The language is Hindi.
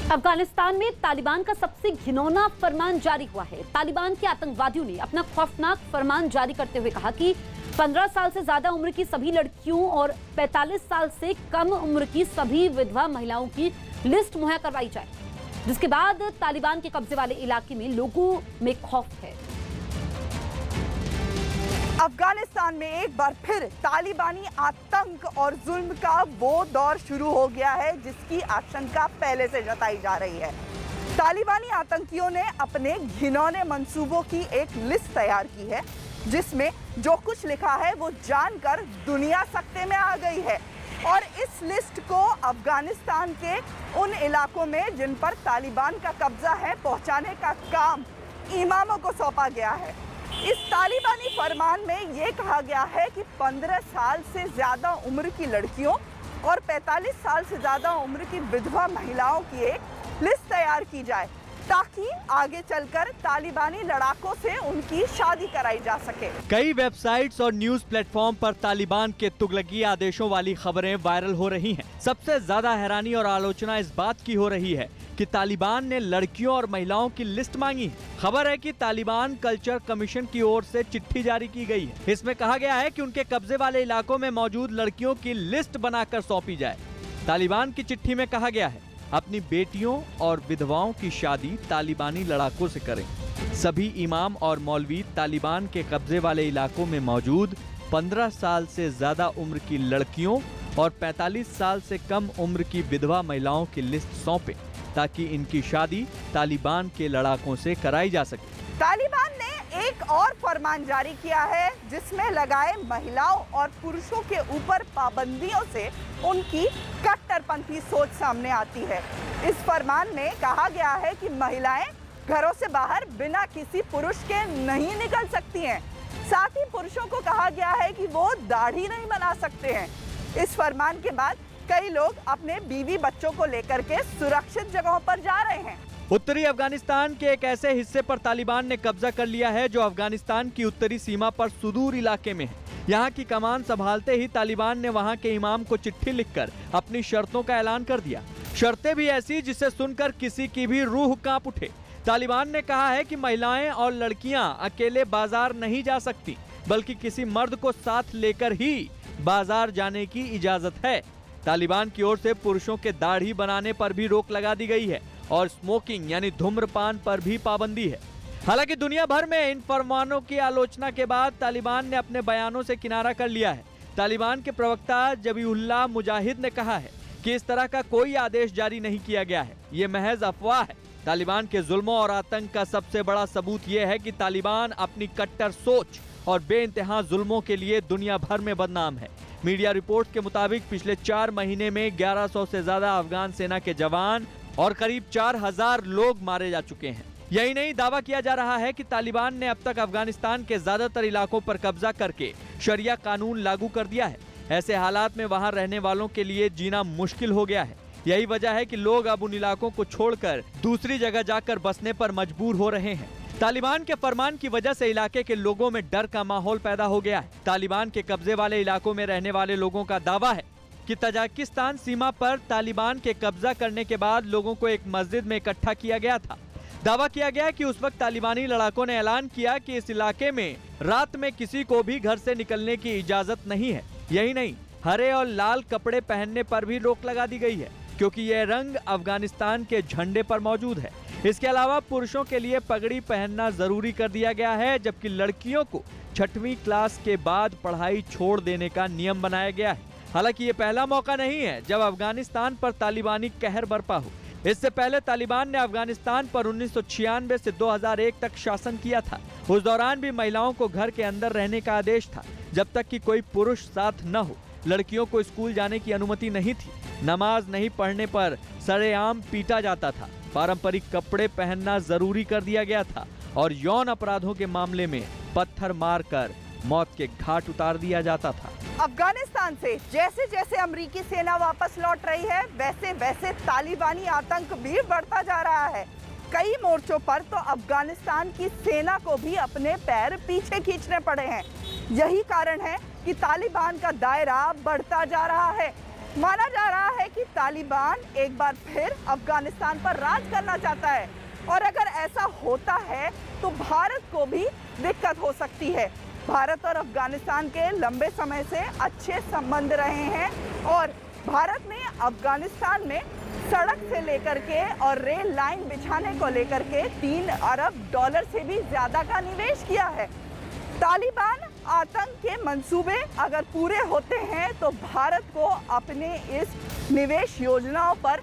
अफगानिस्तान में तालिबान का सबसे घिनौना फरमान जारी हुआ है। तालिबान के आतंकवादियों ने अपना खौफनाक फरमान जारी करते हुए कहा कि 15 साल से ज्यादा उम्र की सभी लड़कियों और 45 साल से कम उम्र की सभी विधवा महिलाओं की लिस्ट मुहैया करवाई जाए, जिसके बाद तालिबान के कब्जे वाले इलाके में लोगों में खौफ है। अफगानिस्तान में एक बार फिर तालिबानी आतंक और जुल्म का वो दौर शुरू हो गया है जिसकी आशंका पहले से जताई जा रही है। तालिबानी आतंकियों ने अपने घिनौने मंसूबों की एक लिस्ट तैयार की है, जिसमें जो कुछ लिखा है वो जानकर दुनिया सकते में आ गई है। और इस लिस्ट को अफगानिस्तान के उन इलाकों में जिन पर तालिबान का कब्जा है पहुंचाने का काम इमामों को सौंपा गया है। इस तालिबानी फरमान में ये कहा गया है कि 15 साल से ज़्यादा उम्र की लड़कियों और 45 साल से ज़्यादा उम्र की विधवा महिलाओं की एक लिस्ट तैयार की जाए, ताकि आगे चलकर तालिबानी लड़ाकों से उनकी शादी कराई जा सके। कई वेबसाइट्स और न्यूज प्लेटफॉर्म पर तालिबान के तुगलकी आदेशों वाली खबरें वायरल हो रही हैं। सबसे ज्यादा हैरानी और आलोचना इस बात की हो रही है कि तालिबान ने लड़कियों और महिलाओं की लिस्ट मांगी है। खबर है कि तालिबान कल्चर कमीशन की ओर से चिट्ठी जारी की गई है। इसमें कहा गया है कि उनके कब्जे वाले इलाकों में मौजूद लड़कियों की लिस्ट बनाकर सौंपी जाए। तालिबान की चिट्ठी में कहा गया है, अपनी बेटियों और विधवाओं की शादी तालिबानी लड़ाकों से करें। सभी इमाम और मौलवी तालिबान के कब्जे वाले इलाकों में मौजूद 15 साल से ज्यादा उम्र की लड़कियों और 45 साल से कम उम्र की विधवा महिलाओं की लिस्ट सौंपे, ताकि इनकी शादी तालिबान के लड़ाकों से कराई जा सके। तालिबान ने एक और फरमान जारी किया है, जिसमें लगाए महिलाओं और पुरुषों के ऊपर पाबंदियों से उनकी कट्टरपंथी सोच सामने आती है। इस फरमान में कहा गया है कि महिलाएं घरों से बाहर बिना किसी पुरुष के नहीं निकल सकती हैं। साथ ही पुरुषों को कहा गया है कि वो दाढ़ी नहीं बना सकते हैं। इस फरमान के बाद कई लोग अपने बीवी बच्चों को लेकर के सुरक्षित जगहों पर जा रहे हैं। उत्तरी अफगानिस्तान के एक ऐसे हिस्से पर तालिबान ने कब्जा कर लिया है जो अफगानिस्तान की उत्तरी सीमा पर सुदूर इलाके में है। यहाँ की कमान संभालते ही तालिबान ने वहाँ के इमाम को चिट्ठी लिखकर अपनी शर्तों का ऐलान कर दिया। शर्तें भी ऐसी जिसे सुनकर किसी की भी रूह कांप उठे। तालिबान ने कहा है कि महिलाएं और लड़कियां अकेले बाजार नहीं जा सकती, बल्कि किसी मर्द को साथ लेकर ही बाजार जाने की इजाजत है। तालिबान की ओर से पुरुषों के दाढ़ी बनाने पर भी रोक लगा दी गई है और स्मोकिंग यानी धूम्रपान पर भी पाबंदी है। हालांकि दुनिया भर में इन फरमानों की आलोचना के बाद तालिबान ने अपने बयानों से किनारा कर लिया है। तालिबान के प्रवक्ता जबीउल्लाह मुजाहिद ने कहा है कि इस तरह का कोई आदेश जारी नहीं किया गया है, ये महज अफवाह है। तालिबान के जुल्मों और आतंक का सबसे बड़ा सबूत यह है कि तालिबान अपनी कट्टर सोच और बेइंतहा जुल्मों के लिए दुनिया भर में बदनाम है। मीडिया रिपोर्ट के मुताबिक पिछले 4 महीने में 1100 से ज्यादा अफगान सेना के जवान और करीब 4000 लोग मारे जा चुके हैं। यही नहीं, दावा किया जा रहा है कि तालिबान ने अब तक अफगानिस्तान के ज्यादातर इलाकों पर कब्जा करके शरिया कानून लागू कर दिया है। ऐसे हालात में वहां रहने वालों के लिए जीना मुश्किल हो गया है। यही वजह है कि लोग अब उन इलाकों को छोड़कर दूसरी जगह जाकर बसने पर मजबूर हो रहे हैं। तालिबान के फरमान की वजह से इलाके के लोगों में डर का माहौल पैदा हो गया है। तालिबान के कब्जे वाले इलाकों में रहने वाले लोगों का दावा है कि तजाकिस्तान सीमा पर तालिबान के कब्जा करने के बाद लोगों को एक मस्जिद में इकट्ठा किया गया था। दावा किया गया कि उस वक्त तालिबानी लड़ाकों ने ऐलान किया कि इस इलाके में रात में किसी को भी घर से निकलने की इजाजत नहीं है। यही नहीं, हरे और लाल कपड़े पहनने पर भी रोक लगा दी गई है, क्योंकि यह रंग अफगानिस्तान के झंडे पर मौजूद है। इसके अलावा पुरुषों के लिए पगड़ी पहनना जरूरी कर दिया गया है, जबकि लड़कियों को 6वीं क्लास के बाद पढ़ाई छोड़ देने का नियम बनाया गया है। हालांकि ये पहला मौका नहीं है जब अफगानिस्तान पर तालिबानी कहर बरपा हो। इससे पहले तालिबान ने अफगानिस्तान पर 1996 से 2001 तक शासन किया था। उस दौरान भी महिलाओं को घर के अंदर रहने का आदेश था, जब तक कि कोई पुरुष साथ न हो। लड़कियों को स्कूल जाने की अनुमति नहीं थी। नमाज नहीं पढ़ने पर सरेआम पीटा जाता था। पारंपरिक कपड़े पहनना जरूरी कर दिया गया था और यौन अपराधों के मामले में पत्थर मारकर मौत के घाट उतार दिया जाता था। अफगानिस्तान से जैसे जैसे अमेरिकी सेना वापस लौट रही है, वैसे वैसे तालिबानी आतंक भी बढ़ता जा रहा है। कई मोर्चों पर तो अफगानिस्तान की सेना को भी अपने पैर पीछे खींचने पड़े हैं। यही कारण है कि तालिबान का दायरा बढ़ता जा रहा है। माना जा रहा है कि तालिबान एक बार फिर अफगानिस्तान पर राज करना चाहता है और अगर ऐसा होता है तो भारत को भी दिक्कत हो सकती है। भारत और अफगानिस्तान के लंबे समय से अच्छे संबंध रहे हैं और भारत ने अफगानिस्तान में सड़क से लेकर के और रेल लाइन बिछाने को लेकर के $3 अरब से भी ज़्यादा का निवेश किया है। तालिबान आतंक के मंसूबे अगर पूरे होते हैं तो भारत को अपने इस निवेश योजनाओं पर